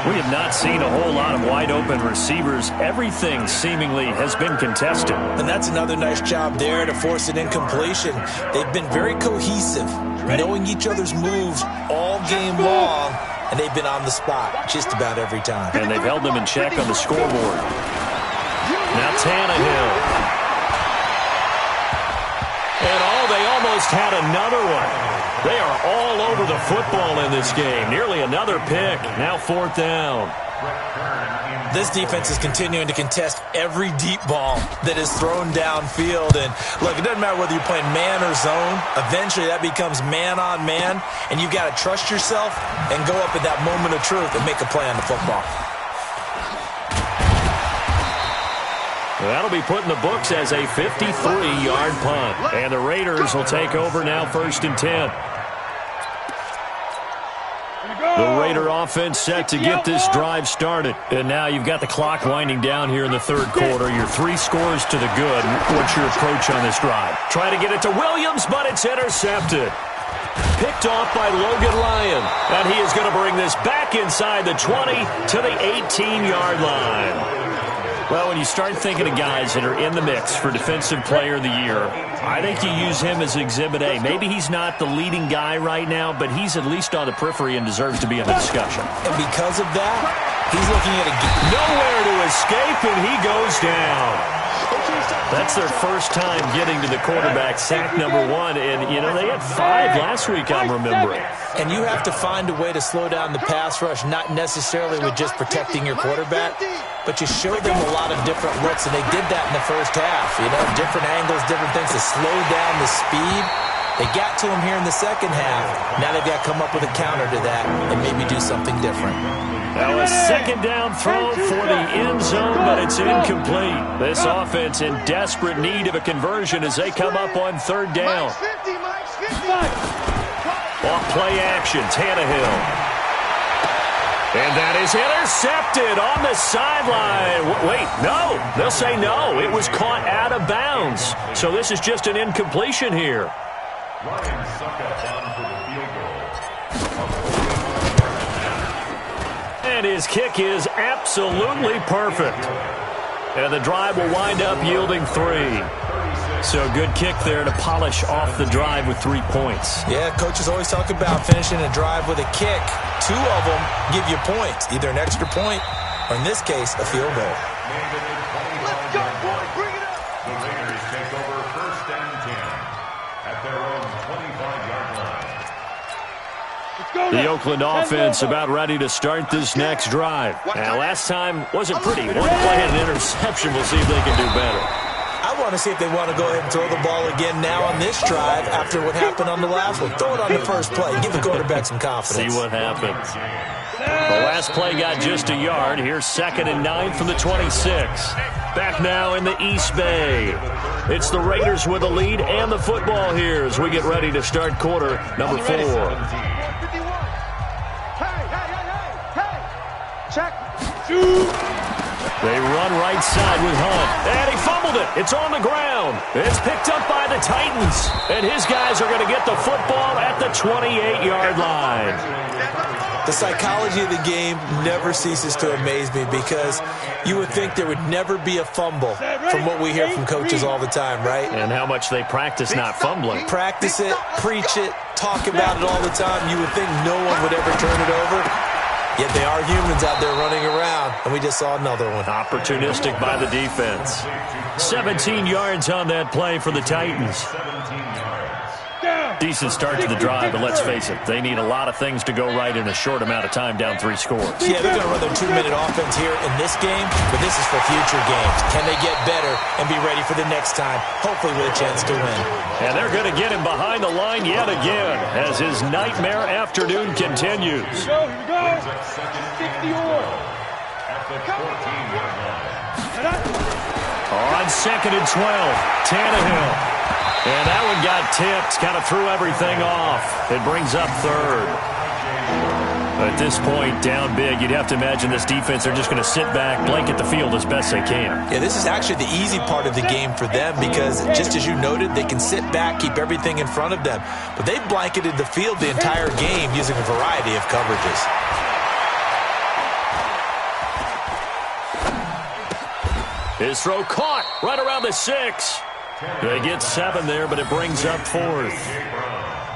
Speaker 1: We have not seen a whole lot of wide-open receivers. Everything seemingly has been contested.
Speaker 3: And that's another nice job there to force an incompletion. They've been very cohesive, knowing each other's moves all game long, and they've been on the spot just about every time.
Speaker 1: And they've held them in check on the scoreboard. Now Tannehill. And they almost had another one. They are all over the football in this game. Nearly another pick. Now 4th down.
Speaker 3: This defense is continuing to contest every deep ball that is thrown downfield. And look, it doesn't matter whether you're playing man or zone. Eventually that becomes man on man. And you've got to trust yourself and go up at that moment of truth and make a play on the football.
Speaker 1: That'll be put in the books as a 53-yard punt. And the Raiders will take over now 1st and 10. The Raider offense set to get this drive started. And now you've got the clock winding down here in the 3rd quarter. Your 3 scores to the good. What's your approach on this drive? Try to get it to Williams, but it's intercepted. Picked off by Logan Lyon. And he is going to bring this back inside the 20 to the 18-yard line. Well, when you start thinking of guys that are in the mix for Defensive Player of the Year, I think you use him as Exhibit A. Maybe he's not the leading guy right now, but he's at least on the periphery and deserves to be in the discussion.
Speaker 3: And because of that, he's looking at
Speaker 1: nowhere to escape, and he goes down. That's their first time getting to the quarterback, sack number 1. And, you know, they had 5 last week, I'm remembering.
Speaker 3: And you have to find a way to slow down the pass rush, not necessarily with just protecting your quarterback, but you show them a lot of different looks, and they did that in the first half. You know, different angles, different things to slow down the speed. They got to him here in the second half. Now they've got to come up with a counter to that and maybe do something different.
Speaker 1: Now a second down throw for the end zone, but it's incomplete. This offense in desperate need of a conversion as they come up on third down. Off play action, Tannehill. And that is intercepted on the sideline. Wait, no. They'll say no. It was caught out of bounds. So this is just an incompletion here.
Speaker 4: Ryan Suckup on for the field goal.
Speaker 1: And his kick is absolutely perfect. And the drive will wind up yielding 3. So a good kick there to polish off the drive with 3 points.
Speaker 3: Yeah, coaches always talk about finishing a drive with a kick. 2 of them give you points, either an extra point or, in this case, a field goal.
Speaker 2: Let's go, boy. Bring it up.
Speaker 4: The Raiders take over first and 10 at their own 25-yard line.
Speaker 1: The Oakland offense about ready to start this next drive. Now, last time wasn't pretty. One play and an interception. We'll see if they can do better.
Speaker 3: I want to see if they want to go ahead and throw the ball again now on this drive after what happened on the last one. Throw it on the first play. Give the quarterback some confidence.
Speaker 1: See what happens. The last play got just a yard. Here's 2nd and 9 from the 26. Back now in the East Bay. It's the Raiders with the lead and the football here as we get ready to start quarter number 4.
Speaker 2: Check.
Speaker 1: They run right side with Hunt. And he fumbled it. It's on the ground. It's picked up by the Titans. And his guys are going to get the football at the 28-yard line.
Speaker 3: The psychology of the game never ceases to amaze me because you would think there would never be a fumble from what we hear from coaches all the time, right?
Speaker 1: And how much they practice not fumbling.
Speaker 3: Practice it, preach it, talk about it all the time. You would think no one would ever turn it over. Yet they are humans out there running around, and we just saw another one.
Speaker 1: Opportunistic by the defense. 17 yards on that play for the Titans. Decent start to the drive, but let's face it, they need a lot of things to go right in a short amount of time, down 3 scores.
Speaker 3: Yeah, they're going to run their 2-minute offense here in this game, but this is for future games. Can they get better and be ready for the next time, hopefully with a chance to win?
Speaker 1: And they're going to get him behind the line yet again as his nightmare afternoon continues.
Speaker 5: Here we go. 60
Speaker 4: At the 14-yard line.
Speaker 1: On 2nd and 12, Tannehill. And that one got tipped, kind of threw everything off. It brings up 3rd. At this point, down big, you'd have to imagine this defense are just going to sit back, blanket the field as best they can.
Speaker 3: Yeah, this is actually the easy part of the game for them because, just as you noted, they can sit back, keep everything in front of them. But they've blanketed the field the entire game using a variety of coverages.
Speaker 1: His throw caught right around the 6. They get 7 there, but it brings up 4th.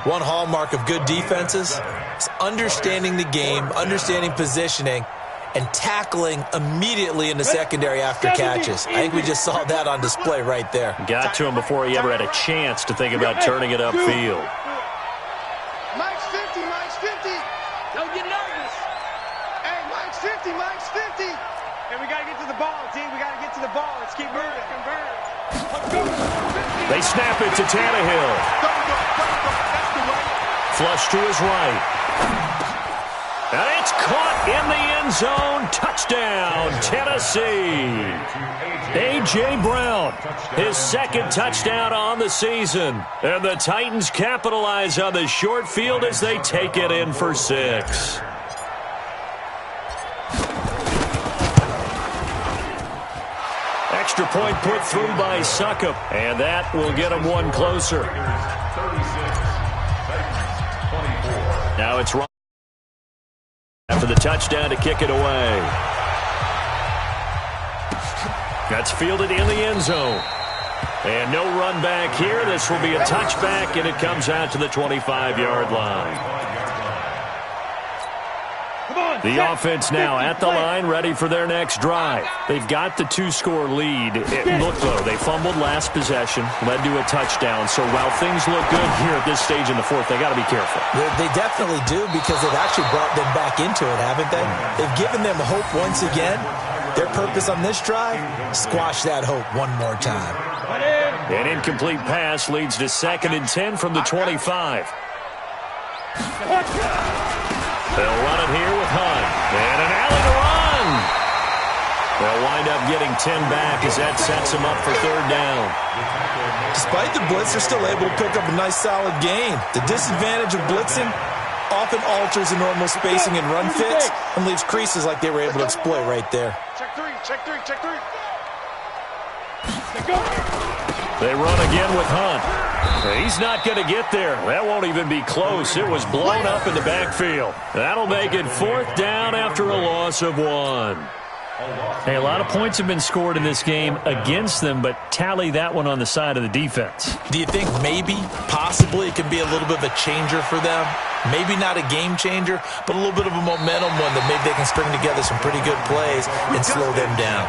Speaker 3: One hallmark of good defenses is understanding the game, understanding positioning, and tackling immediately in the secondary after catches. I think we just saw that on display right there.
Speaker 1: Got to him before he ever had a chance to think about turning it upfield.
Speaker 2: Mike's 50, Mike's 50. Don't get nervous. Hey, Mike's 50, Mike's 50. And we got to get to the ball, team. We got to get to the ball. Let's keep moving.
Speaker 1: They snap it to Tannehill. Flush to his right. And it's caught in the end zone. Touchdown, Tennessee. A.J. Brown, his 2nd touchdown on the season. And the Titans capitalize on the short field as they take it in for 6. Extra point put through by Suckup, and that will get him 1 closer. Now it's Ryan after the touchdown to kick it away. That's fielded in the end zone. And no run back here. This will be a touchback, and it comes out to the 25-yard line. The offense now at the line, ready for their next drive. They've got the 2-score lead. Look, though, they fumbled last possession, led to a touchdown. So while things look good here at this stage in the 4th, they got to be careful.
Speaker 3: They definitely do because they've actually brought them back into it, haven't they? They've given them hope once again. Their purpose on this drive, squash that hope one more time.
Speaker 1: An incomplete pass leads to 2nd and 10 from the 25. They'll run it here with Hunt. And an alley to run. They'll wind up getting 10 back as that sets them up for 3rd down.
Speaker 3: Despite the blitz, they're still able to pick up a nice solid gain. The disadvantage of blitzing often alters the normal spacing and run fits and leaves creases like they were able to exploit right there.
Speaker 2: Check three, check three, check three.
Speaker 1: They run again with Hunt. He's not going to get there. That won't even be close. It was blown up in the backfield. That'll make it 4th down after a loss of 1.
Speaker 6: Hey, a lot of points have been scored in this game against them, but tally that one on the side of the defense.
Speaker 3: Do you think maybe, possibly, it could be a little bit of a changer for them? Maybe not a game changer, but a little bit of a momentum one that maybe they can string together some pretty good plays and slow them down.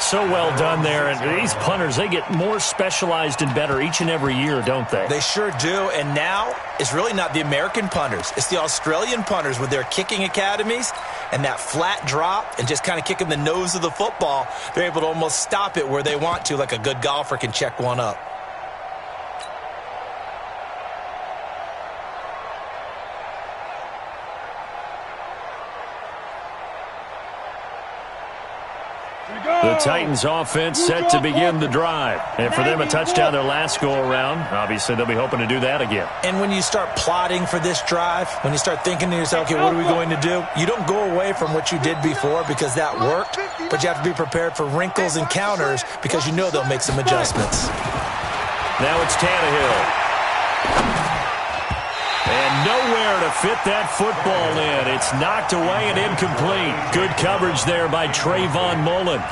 Speaker 6: So well done there. And these punters, they get more specialized and better each and every year, don't they?
Speaker 3: They sure do. And now it's really not the American punters. It's the Australian punters with their kicking academies and that flat drop and just kind of kicking the nose of the football. They're able to almost stop it where they want to, like a good golfer can check one up.
Speaker 1: The Titans offense set to begin the drive. And for them, a touchdown their last go-around. Obviously, they'll be hoping to do that again.
Speaker 3: And when you start plotting for this drive, when you start thinking to yourself, okay, what are we going to do? You don't go away from what you did before because that worked, but you have to be prepared for wrinkles and counters because you know they'll make some adjustments.
Speaker 1: Now it's Tannehill. And nowhere to fit that football in. It's knocked away and incomplete. Good coverage there by Trayvon Mullen.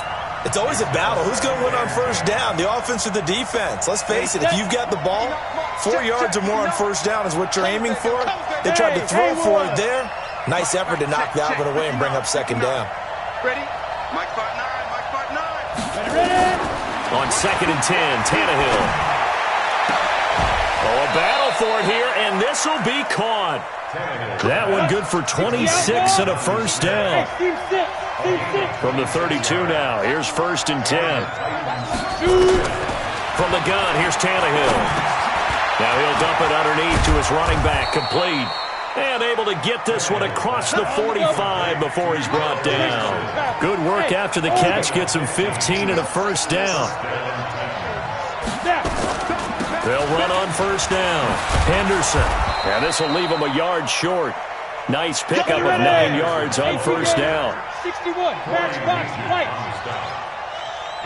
Speaker 3: It's always a battle. Who's going to win on 1st down, the offense or the defense? Let's face it, if you've got the ball, 4 yards or more on 1st down is what you're aiming for. They tried to throw for it there. Nice effort to knock that one away and bring up 2nd down.
Speaker 2: Ready? Mike 5-9, Mike 5-9. Ready?
Speaker 1: On 2nd and 10, Tannehill. Oh, a battle for it here, and this will be caught. That one good for 26 and a 1st down. From the 32 now, here's 1st and 10. From the gun, here's Tannehill. Now he'll dump it underneath to his running back, complete. And able to get this one across the 45 before he's brought down. Good work after the catch, gets him 15 and a 1st down. They'll run on 1st down. Henderson. And this will leave him a yard short. Nice pickup of 9 yards on 1st down.
Speaker 5: 61, matchbox, right.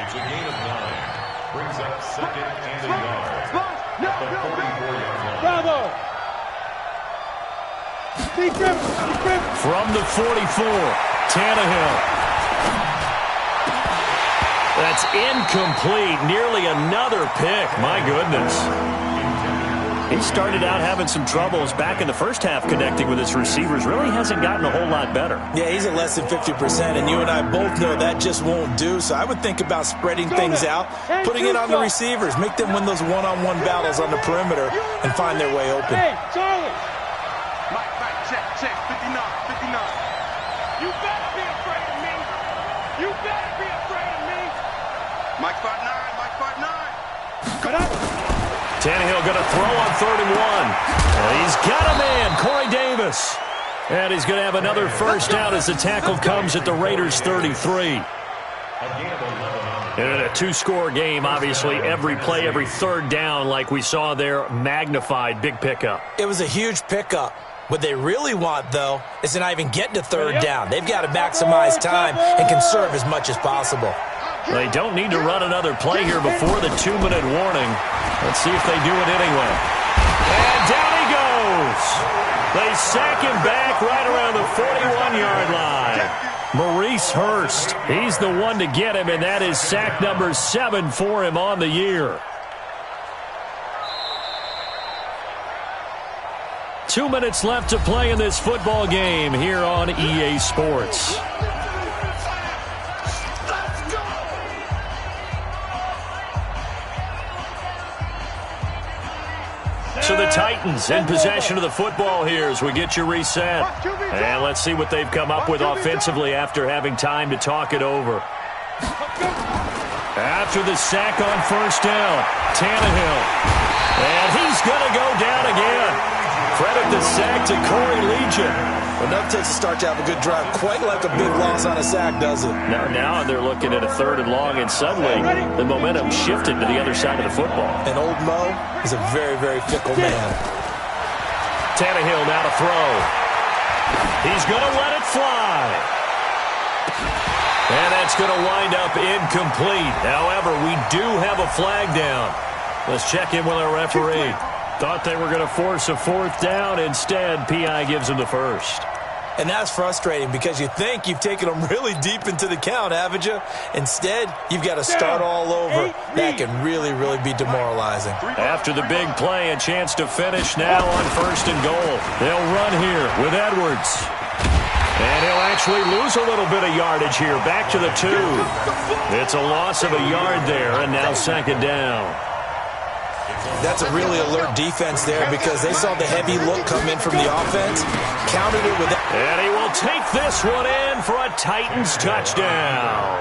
Speaker 4: It's a gain of 9. Brings up 2nd and a yard. At the 44-yard line.
Speaker 5: Bravo.
Speaker 1: From the 44, Tannehill. That's incomplete. Nearly another pick. My goodness. He started out having some troubles back in the first half connecting with his receivers. Really hasn't gotten a whole lot better.
Speaker 3: Yeah, he's at less than 50%, and you and I both know that just won't do. So I would think about spreading things out, putting it on the receivers, make them win those one-on-one battles on the perimeter and find their way open.
Speaker 5: Hey, Charlie.
Speaker 2: Mike, check, 59, 59.
Speaker 5: You better be afraid of me. You better be afraid of me.
Speaker 2: Mike 5-9, Mike 5-9.
Speaker 5: Cut up.
Speaker 1: Tannehill going to throw on 3rd and 1. He's got a man, Corey Davis. And he's going to have another 1st down as the tackle comes at the Raiders' 33. And in a 2-score game, obviously, every play, every 3rd down, like we saw there, magnified, big pickup.
Speaker 3: It was a huge pickup. What they really want, though, is to not even get to 3rd down. They've got to maximize time and conserve as much as possible.
Speaker 1: They don't need to run another play here before the 2-minute warning. Let's see if they do it anyway. And down he goes. They sack him back right around the 41-yard line. Maurice Hurst, he's the one to get him, and that is sack number 7 for him on the year. 2 minutes left to play in this football game here on EA Sports. So the Titans in possession of the football here as we get you reset. And let's see what they've come up with offensively after having time to talk it over. After the sack on first down, Tannehill. And he's going to go down again. Credit the sack to Corey Legion.
Speaker 3: Well, nothing takes a start to have a good drive. Quite like a big loss on a sack, does it?
Speaker 1: Now they're looking at a 3rd and long, and suddenly the momentum shifted to the other side of the football.
Speaker 3: And old Mo is a very, very fickle man.
Speaker 1: Tannehill now to throw. He's going to let it fly. And that's going to wind up incomplete. However, we do have a flag down. Let's check in with our referee. Thought they were going to force a 4th down. Instead, P.I. gives them the first.
Speaker 3: And that's frustrating because you think you've taken them really deep into the count, haven't you? Instead, you've got to start all over. That can really, really be demoralizing.
Speaker 1: After the big play, a chance to finish now on 1st and goal. They'll run here with Edwards. And he'll actually lose a little bit of yardage here. Back to the 2. It's a loss of a yard there, and now 2nd down.
Speaker 3: That's a really alert defense there because they saw the heavy look come in from the offense, countered it with that.
Speaker 1: And he will take this one in for a Titans touchdown.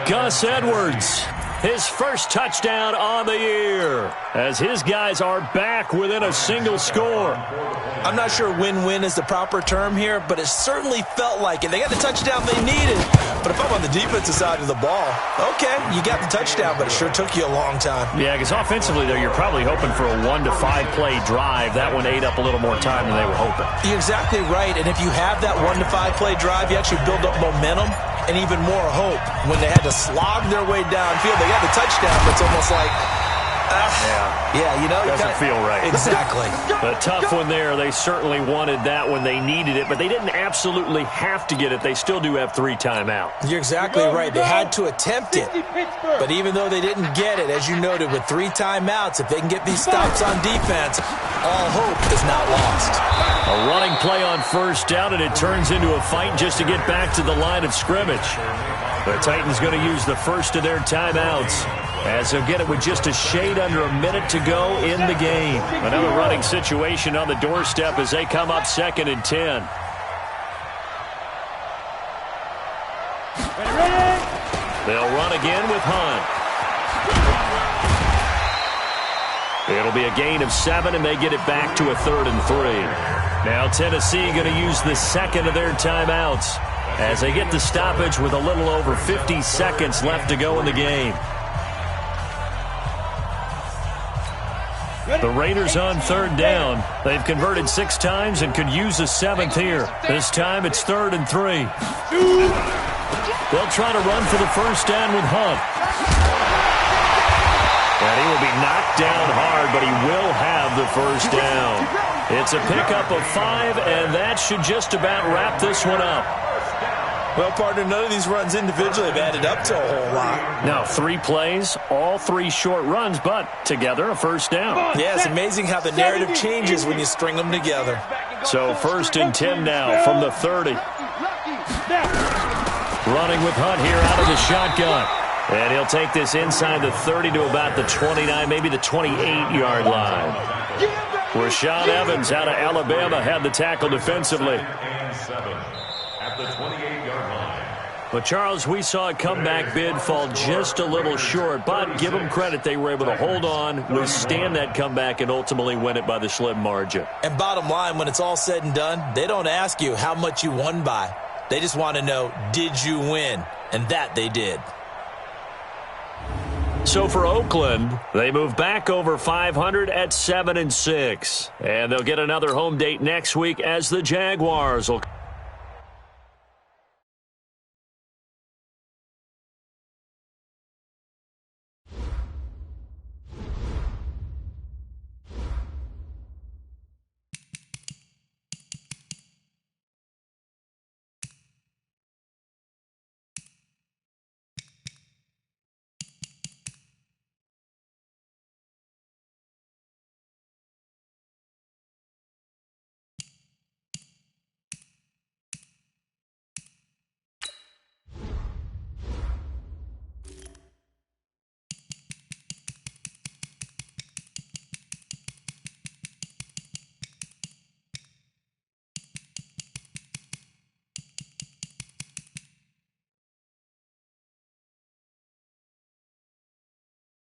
Speaker 1: Gus Edwards, his first touchdown on the year, as his guys are back within a single score.
Speaker 3: I'm not sure win-win is the proper term here, but it certainly felt like it. They got the touchdown they needed, but if I'm on the defensive side of the ball, okay, you got the touchdown, but it sure took you a long time.
Speaker 1: Yeah, because offensively, though, you're probably hoping for a 1 to 5 play drive. That one ate up a little more time than they were hoping.
Speaker 3: You're exactly right, and if you have that 1 to 5 play drive, you actually build up momentum and even more hope. When they had to slog their way downfield, they got the touchdown, but it's almost like, yeah, you know,
Speaker 1: doesn't feel right.
Speaker 3: Exactly.
Speaker 1: A tough one there. They certainly wanted that when they needed it, but they didn't absolutely have to get it. They still do have 3 timeouts.
Speaker 3: You're exactly right. They had to attempt it, but even though they didn't get it, as you noted, with 3 timeouts, if they can get these stops on defense, all hope is not lost.
Speaker 1: A running play on 1st down, and it turns into a fight just to get back to the line of scrimmage. The Titans going to use the first of their timeouts, as they'll get it with just a shade under a minute to go in the game. Another running situation on the doorstep as they come up 2nd and 10. They'll run again with Hunt. It'll be a gain of 7, and they get it back to a 3rd and 3. Now Tennessee going to use the 2nd of their timeouts as they get the stoppage with a little over 50 seconds left to go in the game. The Raiders on 3rd down. They've converted 6 times and could use a 7th here. This time it's 3rd and 3. They'll try to run for the 1st down with Hunt. And he will be knocked down hard, but he will have the 1st down. It's a pickup of 5, and that should just about wrap this one up.
Speaker 3: Well, partner, none of these runs individually have added up to a whole lot.
Speaker 1: Now, 3 plays, all 3 short runs, but together a 1st down.
Speaker 3: Yeah, it's amazing how the narrative changes when you string them together.
Speaker 1: So 1st and 10 now from the 30. Running with Hunt here out of the shotgun. And he'll take this inside the 30 to about the 29, maybe the 28-yard line. Rashaan Evans out of Alabama had the tackle defensively. But, Charles, we saw a comeback bid fall just a little short, but give them credit. They were able to hold on, withstand that comeback, and ultimately win it by the slim margin.
Speaker 3: And bottom line, when it's all said and done, they don't ask you how much you won by. They just want to know, did you win? And that they did.
Speaker 1: So for Oakland, they move back over 500 at 7-6. And they'll get another home date next week as the Jaguars will